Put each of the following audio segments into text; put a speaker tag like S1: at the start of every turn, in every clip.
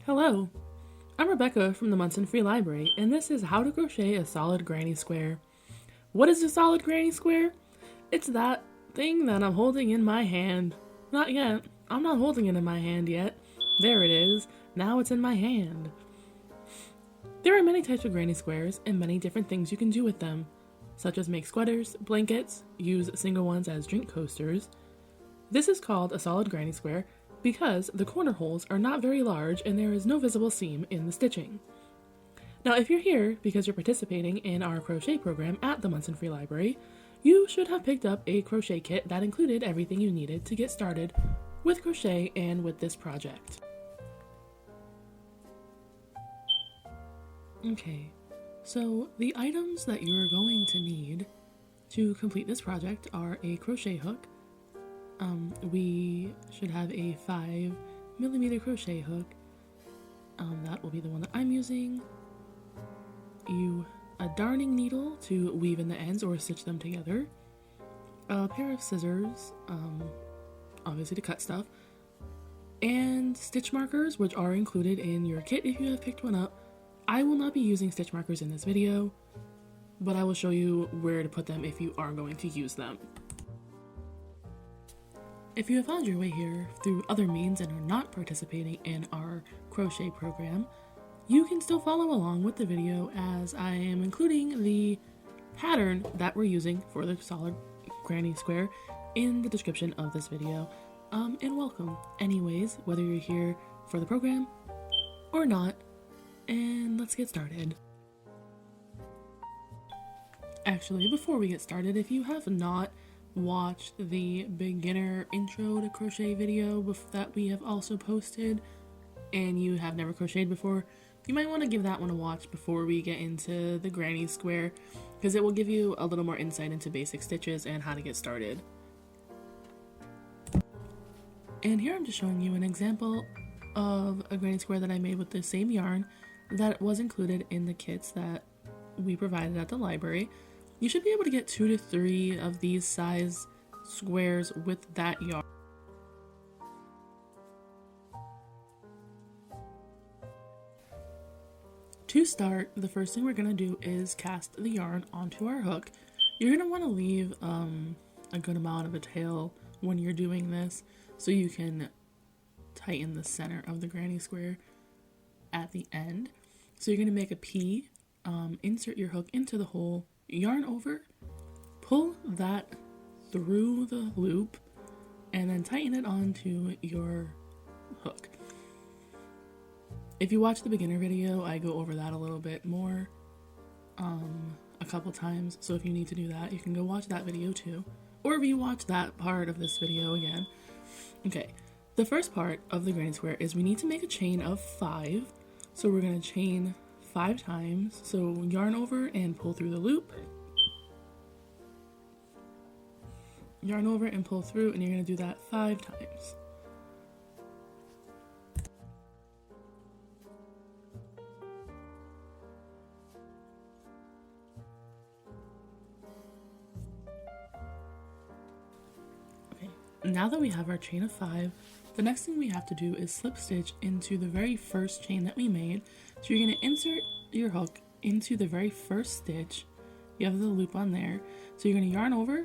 S1: Hello, I'm Rebecca from the Monson Free Library, and this is how to crochet a solid granny square. What is a solid granny square? It's that thing that I'm holding in my hand. Not yet. I'm not holding it in my hand yet. There it is. Now it's in my hand. There are many types of granny squares and many different things you can do with them, such as make sweaters, blankets, use single ones as drink coasters. This is called a solid granny square because the corner holes are not very large and there is no visible seam in the stitching. Now, if you're here because you're participating in our crochet program at the Monson Free Library, you should have picked up a crochet kit that included everything you needed to get started with crochet and with this project. Okay, so the items that you're going to need to complete this project are a crochet hook. We should have a 5mm crochet hook. That will be the one that I'm using. A darning needle to weave in the ends or stitch them together. A pair of scissors, obviously to cut stuff. And stitch markers, which are included in your kit if you have picked one up. I will not be using stitch markers in this video, but I will show you where to put them if you are going to use them. If you have found your way here through other means and are not participating in our crochet program, you can still follow along with the video as I am including the pattern that we're using for the solid granny square in the description of this video. And welcome anyways, whether you're here for the program or not, and let's get started. Actually, before we get started, if you have not watched the beginner intro to crochet video that we have also posted and you have never crocheted before, you might want to give that one a watch before we get into the granny square, because it will give you a little more insight into basic stitches and how to get started. And here I'm just showing you an example of a granny square that I made with the same yarn that was included in the kits that we provided at the library. You should be able to get 2 to 3 of these size squares with that yarn. To start, the first thing we're going to do is cast the yarn onto our hook. You're going to want to leave a good amount of a tail when you're doing this so you can tighten the center of the granny square at the end. So you're going to make a P, insert your hook into the hole, yarn over, pull that through the loop, and then tighten it onto your hook. If you watch the beginner video, I go over that a little bit more a couple times, so if you need to do that, you can go watch that video too, or rewatch that part of this video again. Okay, the first part of the granny square is we need to make a chain of 5, so we're going to chain 5 times, so yarn over and pull through the loop, yarn over and pull through, and you're going to do that 5 times. Okay, now that we have our chain of 5, the next thing we have to do is slip stitch into the very first chain that we made. So you're going to insert your hook into the very first stitch. You have the loop on there. So you're going to yarn over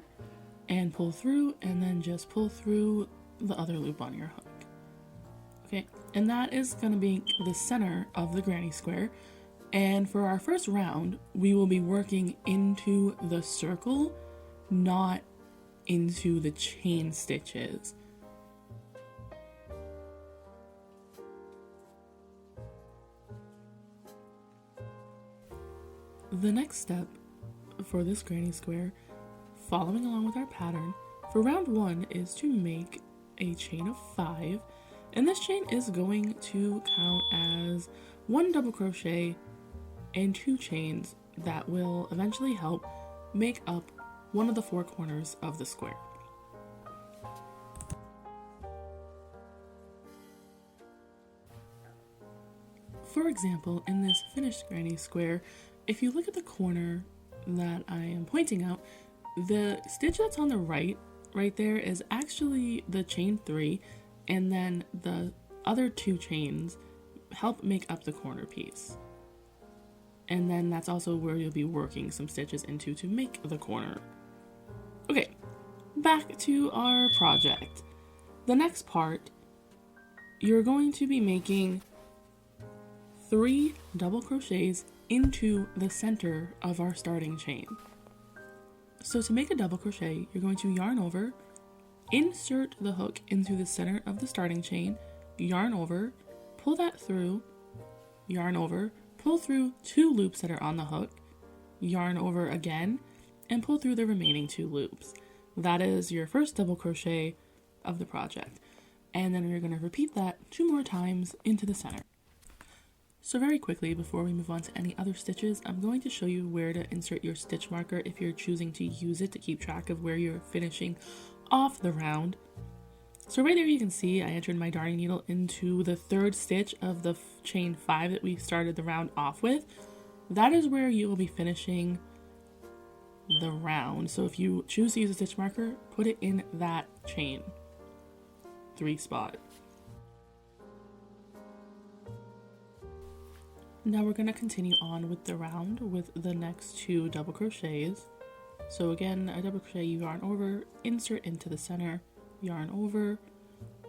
S1: and pull through, and then just pull through the other loop on your hook. Okay, and that is going to be the center of the granny square. And for our first round, we will be working into the circle, not into the chain stitches. The next step for this granny square, following along with our pattern, for round 1 is to make a chain of 5, and this chain is going to count as 1 double crochet and 2 chains that will eventually help make up one of the 4 corners of the square. For example, in this finished granny square, if you look at the corner that I am pointing out, the stitch that's on the right there is actually the chain 3, and then the other 2 chains help make up the corner piece. And then that's also where you'll be working some stitches into to make the corner. Okay, back to our project. The next part, you're going to be making 3 double crochets into the center of our starting chain. So to make a double crochet, you're going to yarn over, insert the hook into the center of the starting chain, yarn over, pull that through, yarn over, pull through 2 loops that are on the hook, yarn over again, and pull through the remaining 2 loops. That is your first double crochet of the project. And then you're going to repeat that 2 more times into the center. So very quickly, before we move on to any other stitches, I'm going to show you where to insert your stitch marker if you're choosing to use it to keep track of where you're finishing off the round. So right there you can see I entered my darning needle into the 3rd stitch of the chain 5 that we started the round off with. That is where you will be finishing the round. So if you choose to use a stitch marker, put it in that chain 3 spot. Now we're going to continue on with the round with the next 2 double crochets. So again, a double crochet, you yarn over, insert into the center, yarn over,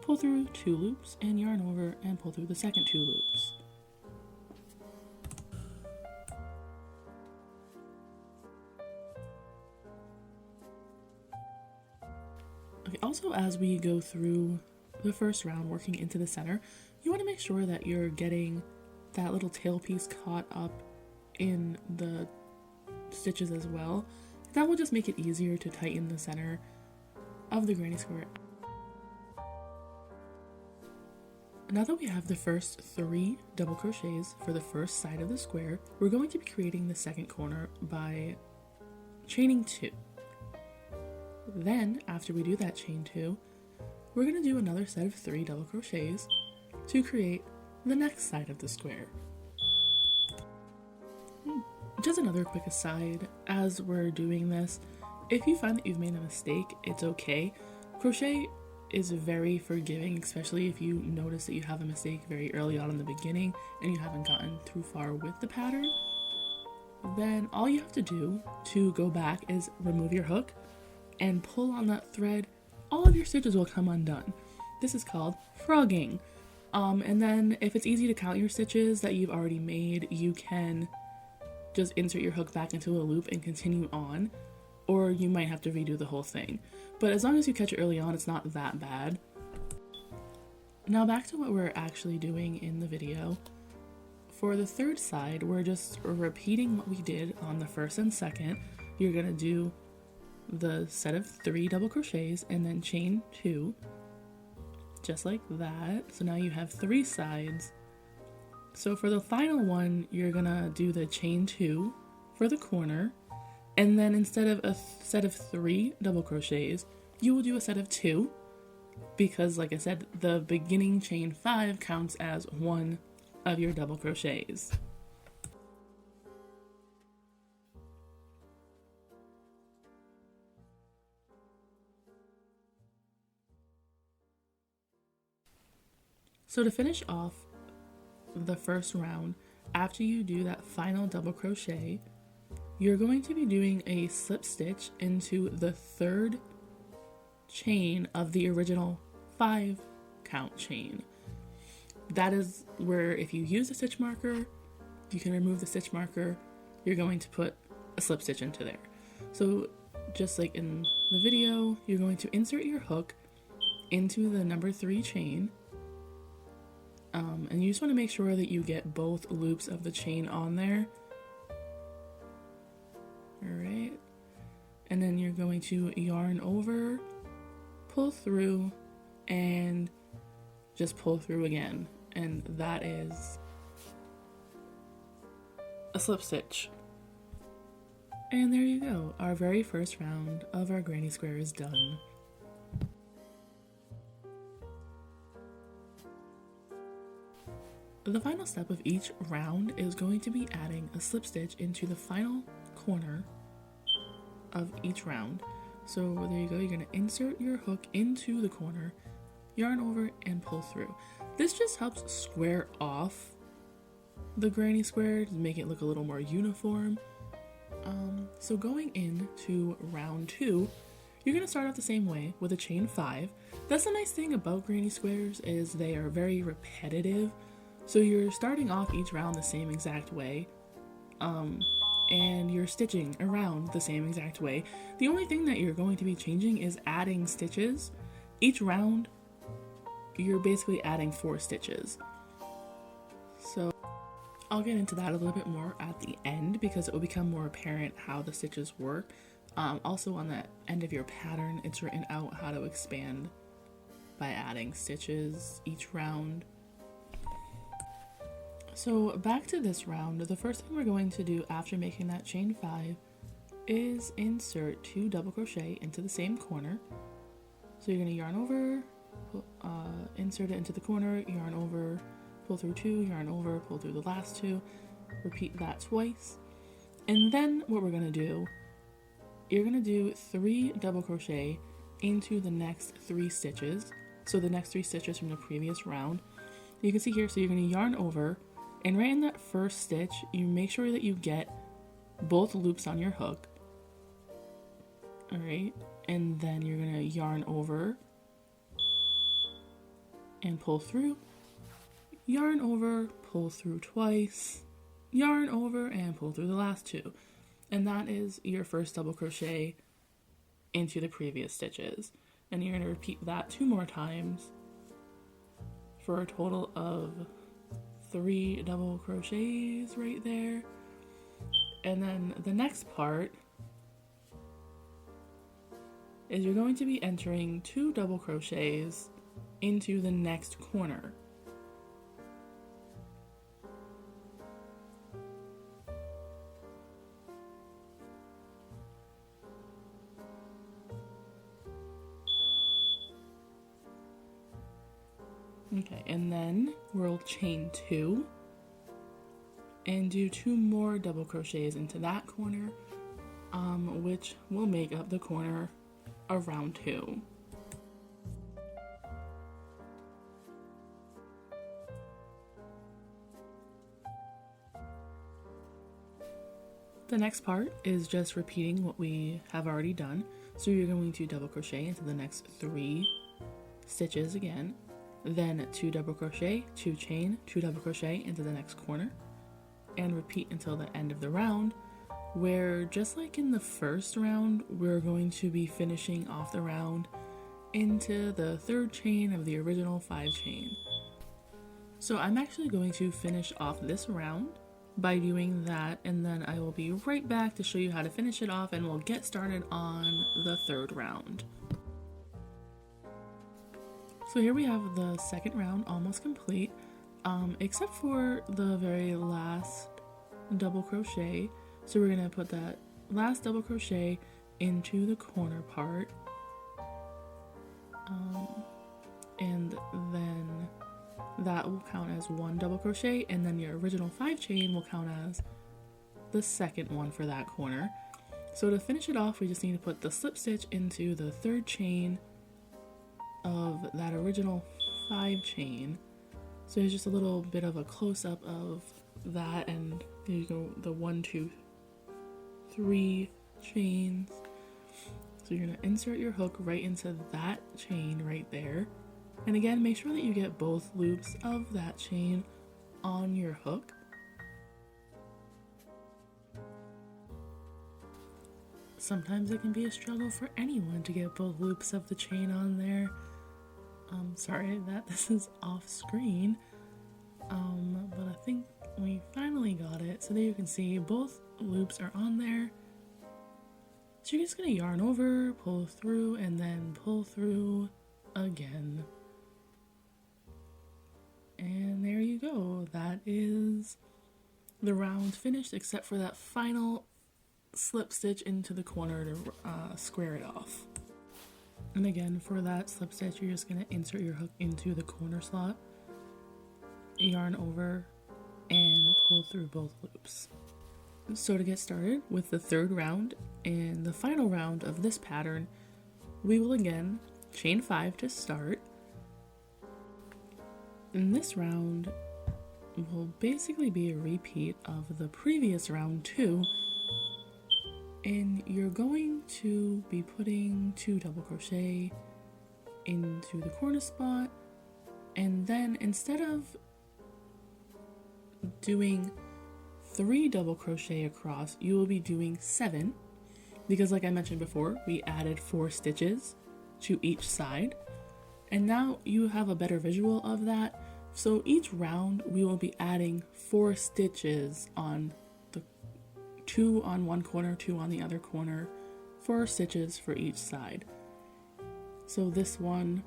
S1: pull through 2 loops, and yarn over and pull through the second 2 loops. Okay, also as we go through the first round working into the center, you want to make sure that you're getting that little tail piece caught up in the stitches as well. That will just make it easier to tighten the center of the granny square. Now that we have the first 3 double crochets for the first side of the square, we're going to be creating the second corner by chaining 2. Then, after we do that chain 2, we're going to do another set of 3 double crochets to create the next side of the square. Just another quick aside, as we're doing this, if you find that you've made a mistake, it's okay. Crochet is very forgiving, especially if you notice that you have a mistake very early on in the beginning and you haven't gotten too far with the pattern. Then all you have to do to go back is remove your hook and pull on that thread. All of your stitches will come undone. This is called frogging. And then if it's easy to count your stitches that you've already made, you can just insert your hook back into a loop and continue on, or you might have to redo the whole thing. But as long as you catch it early on, it's not that bad. Now back to what we're actually doing in the video. For the 3rd side, we're just repeating what we did on the 1st and 2nd. You're gonna do the set of 3 double crochets and then chain 2. Just like that. So now you have 3 sides. So for the final one, you're gonna do the chain 2 for the corner, and then instead of a set of 3 double crochets, you will do a set of 2, because like I said, the beginning chain 5 counts as one of your double crochets. So to finish off the first round, after you do that final double crochet, you're going to be doing a slip stitch into the 3rd chain of the original 5 count chain. That is where if you use a stitch marker, you can remove the stitch marker, you're going to put a slip stitch into there. So just like in the video, you're going to insert your hook into the number 3 chain, and you just want to make sure that you get both loops of the chain on there. Alright, and then you're going to yarn over, pull through, and just pull through again, and that is a slip stitch. And there you go, our very first round of our granny square is done. The final step of each round is going to be adding a slip stitch into the final corner of each round. So there you go, you're going to insert your hook into the corner, yarn over, and pull through. This just helps square off the granny square to make it look a little more uniform. So going into round 2, you're going to start out the same way with a chain 5. That's the nice thing about granny squares is they are very repetitive. So you're starting off each round the same exact way. And you're stitching around the same exact way. The only thing that you're going to be changing is adding stitches. Each round, you're basically adding 4 stitches. So I'll get into that a little bit more at the end because it will become more apparent how the stitches work. Also on the end of your pattern, it's written out how to expand by adding stitches each round. So back to this round, the first thing we're going to do after making that chain 5 is insert 2 double crochet into the same corner. So you're going to yarn over, insert it into the corner, yarn over, pull through 2, yarn over, pull through the last 2, repeat that twice. And then what we're going to do, you're going to do 3 double crochet into the next 3 stitches. So the next 3 stitches from the previous round. You can see here, so you're going to yarn over, and right in that first stitch, you make sure that you get both loops on your hook. Alright, and then you're going to yarn over and pull through, yarn over, pull through twice, yarn over, and pull through the last 2. And that is your first double crochet into the previous stitches. And you're going to repeat that 2 more times for a total of 3 double crochets right there. And then the next part is you're going to be entering 2 double crochets into the next corner. Okay, and then we'll chain 2 and do 2 more double crochets into that corner, which will make up the corner of round 2. The next part is just repeating what we have already done. So you're going to double crochet into the next 3 stitches again, then 2 double crochet, 2 chain, 2 double crochet into the next corner, and repeat until the end of the round, where just like in the first round, we're going to be finishing off the round into the 3rd chain of the original 5 chain. So I'm actually going to finish off this round by doing that, and then I will be right back to show you how to finish it off, and we'll get started on the 3rd round. So here we have the 2nd round almost complete, except for the very last double crochet. So we're going to put that last double crochet into the corner part, and then that will count as 1 double crochet, and then your original 5 chain will count as the 2nd one for that corner. So to finish it off, we just need to put the slip stitch into the 3rd chain of that original 5 chain. So there's just a little bit of a close-up of that, and there you go, the 1, 2, 3 chains. So you're going to insert your hook right into that chain right there, and again, make sure that you get both loops of that chain on your hook. Sometimes it can be a struggle for anyone to get both loops of the chain on there. Sorry that this is off screen, but I think we finally got it. So there you can see both loops are on there. So you're just going to yarn over, pull through, and then pull through again. And there you go. That is the round finished, except for that final slip stitch into the corner to square it off. And again, for that slip stitch, you're just going to insert your hook into the corner slot, yarn over, and pull through both loops. So to get started with the 3rd round and the final round of this pattern, we will again chain 5 to start, And this round will basically be a repeat of the previous round too. And you're going to be putting 2 double crochet into the corner spot, and then instead of doing 3 double crochet across, you will be doing 7, because like I mentioned before, we added 4 stitches to each side, and now you have a better visual of that. So each round we will be adding 4 stitches on the 2 on one corner, 2 on the other corner, 4 stitches for each side. So this one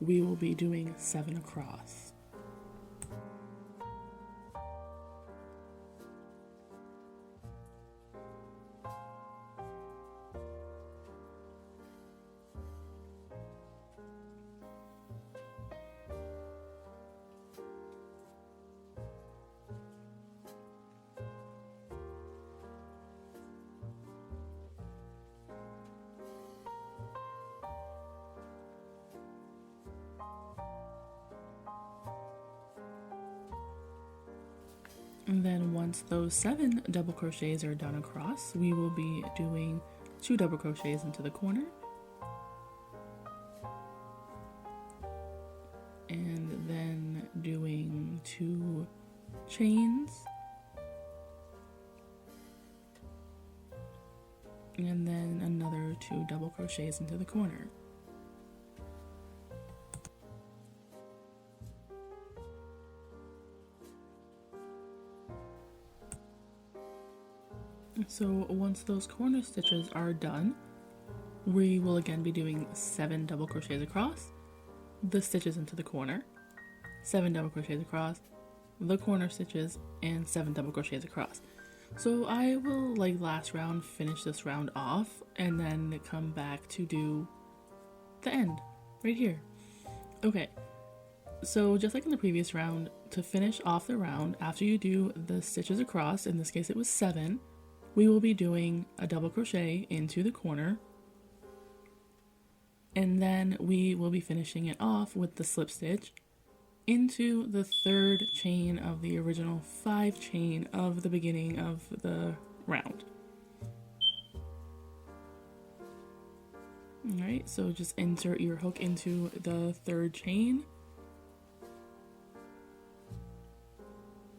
S1: we will be doing 7 across. And then once those 7 double crochets are done across, we will be doing 2 double crochets into the corner. And then doing 2 chains. And then another 2 double crochets into the corner. So once those corner stitches are done, we will again be doing 7 double crochets across, the stitches into the corner, 7 double crochets across, the corner stitches, and 7 double crochets across. So I will, like last round, finish this round off and then come back to do the end right here. Okay, so just like in the previous round, to finish off the round, after you do the stitches across, in this case it was 7, we will be doing a double crochet into the corner, and then we will be finishing it off with the slip stitch into the 3rd chain of the original 5 chain of the beginning of the round. Alright, so just insert your hook into the 3rd chain.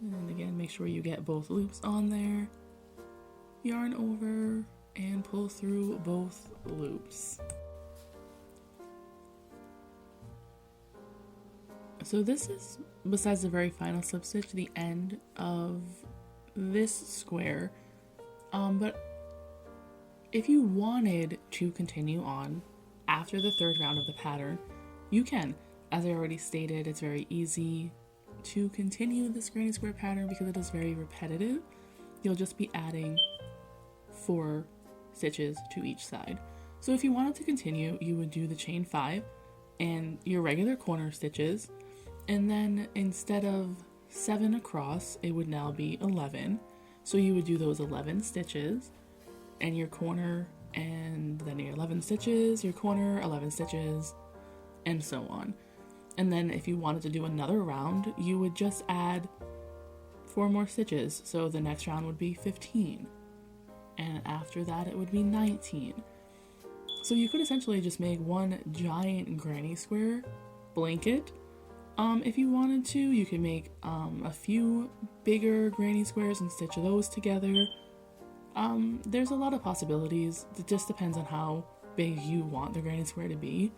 S1: And again, make sure you get both loops on there. Yarn over and pull through both loops. So this is, besides the very final slip stitch, the end of this square. But if you wanted to continue on after the 3rd round of the pattern, you can. As I already stated, it's very easy to continue this granny square pattern because it is very repetitive. You'll just be adding 4 stitches to each side. So if you wanted to continue, you would do the chain 5 and your regular corner stitches, and then instead of 7 across, it would now be 11. So you would do those 11 stitches and your corner, and then your 11 stitches, your corner, 11 stitches, and so on. And then if you wanted to do another round, you would just add 4 more stitches. So the next round would be 15. And after that it would be 19. So you could essentially just make one giant granny square blanket. If you wanted to, you could make a few bigger granny squares and stitch those together. There's a lot of possibilities. It just depends on how big you want the granny square to be.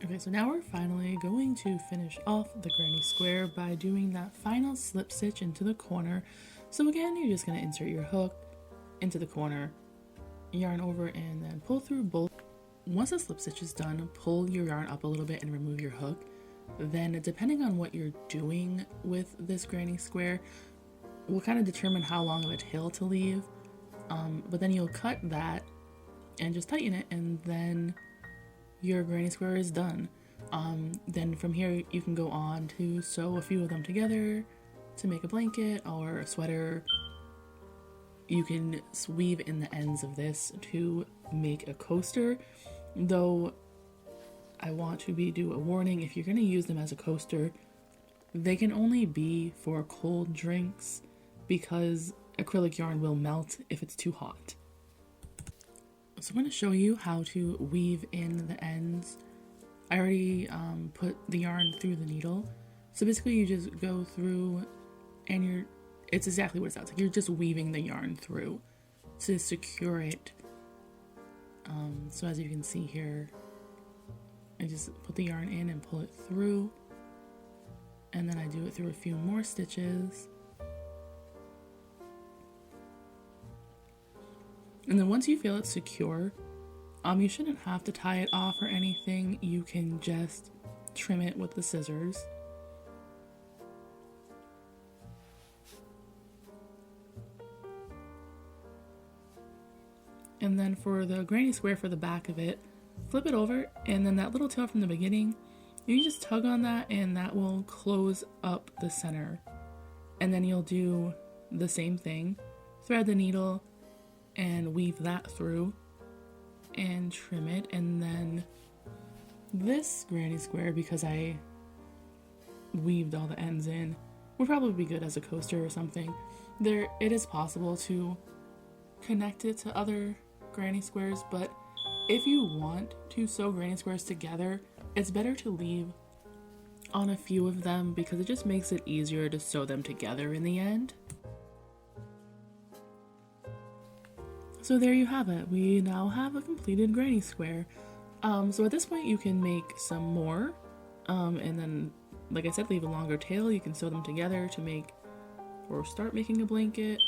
S1: Okay, so now we're finally going to finish off the granny square by doing that final slip stitch into the corner. So again, you're just going to insert your hook into the corner, yarn over, and then pull through both. Once the slip stitch is done, pull your yarn up a little bit and remove your hook. Then, depending on what you're doing with this granny square, will kind of determine how long of a tail to leave. But then you'll cut that and just tighten it, and then your granny square is done. Then from here you can go on to sew a few of them together to make a blanket or a sweater. You can weave in the ends of this to make a coaster, though I want to do a warning. If you're going to use them as a coaster, they can only be for cold drinks because acrylic yarn will melt if it's too hot. So I'm going to show you how to weave in the ends. I already put the yarn through the needle. So basically you just go through and it's exactly what it sounds like. You're just weaving the yarn through to secure it. So as you can see here, I just put the yarn in and pull it through. And then I do it through a few more stitches. And then once you feel it's secure, you shouldn't have to tie it off or anything. You can just trim it with the scissors. And then for the granny square for the back of it, flip it over, and then that little tail from the beginning, you just tug on that and that will close up the center. And then you'll do the same thing, thread the needle and weave that through and trim it. And then this granny square, because I weaved all the ends in, will probably be good as a coaster or something. It is possible to connect it to other granny squares, but if you want to sew granny squares together, it's better to leave on a few of them because it just makes it easier to sew them together in the end. So there you have it. We now have a completed granny square. So at this point you can make some more, and then, like I said, leave a longer tail. You can sew them together to make or start making a blanket,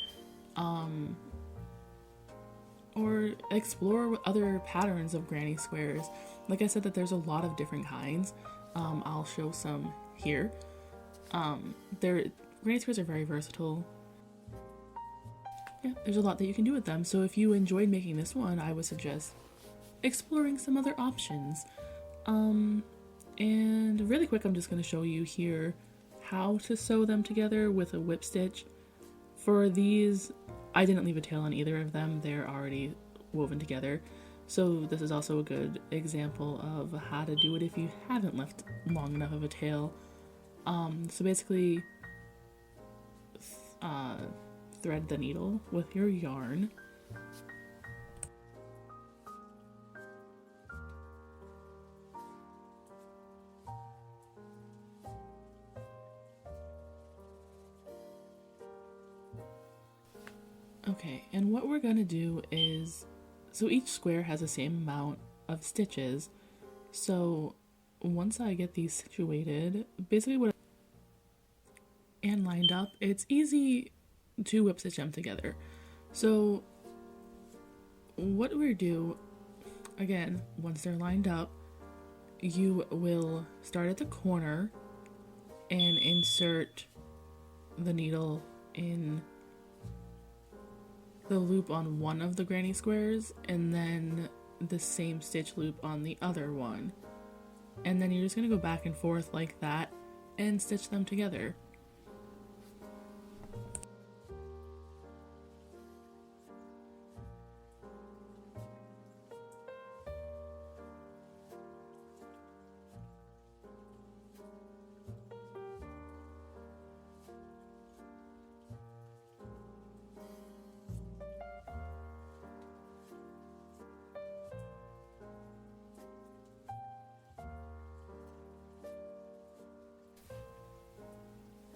S1: or explore other patterns of granny squares. Like I said, that there's a lot of different kinds. I'll show some here. Granny squares are very versatile. Yeah, there's a lot that you can do with them. So if you enjoyed making this one, I would suggest exploring some other options. And really quick, I'm just going to show you here how to sew them together with a whip stitch. For these, I didn't leave a tail on either of them. They're already woven together. So this is also a good example of how to do it if you haven't left long enough of a tail. So basically, thread the needle with your yarn. Okay, and what we're going to do is, so each square has the same amount of stitches. So once I get these situated, basically and lined up, it's easy to whip stitch them together. So what we do, again, once they're lined up, you will start at the corner and insert the needle in the loop on one of the granny squares, and then the same stitch loop on the other one. And then you're just going to go back and forth like that and stitch them together.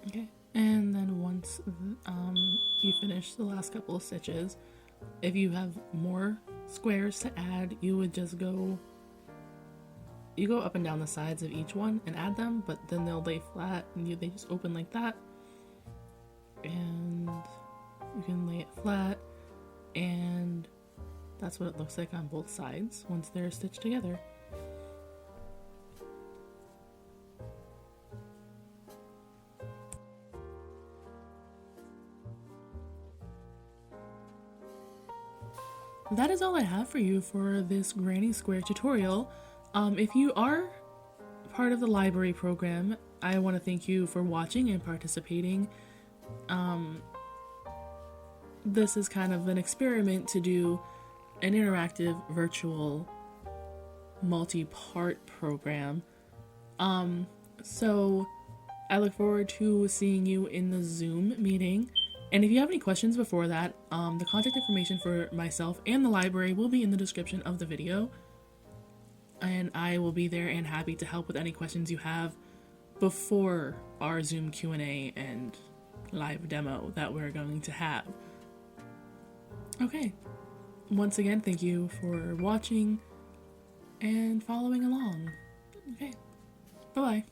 S1: Okay, and then once you finish the last couple of stitches, if you have more squares to add, you would just go up and down the sides of each one and add them, but then they'll lay flat and they just open like that, and you can lay it flat, and that's what it looks like on both sides once they're stitched together. That is all I have for you for this granny square tutorial. If you are part of the library program, I want to thank you for watching and participating. this is kind of an experiment to do an interactive virtual multi-part program. So I look forward to seeing you in the Zoom meeting. And if you have any questions before that, the contact information for myself and the library will be in the description of the video. And I will be there and happy to help with any questions you have before our Zoom Q&A and live demo that we're going to have. Okay, once again, thank you for watching and following along. Okay, bye-bye.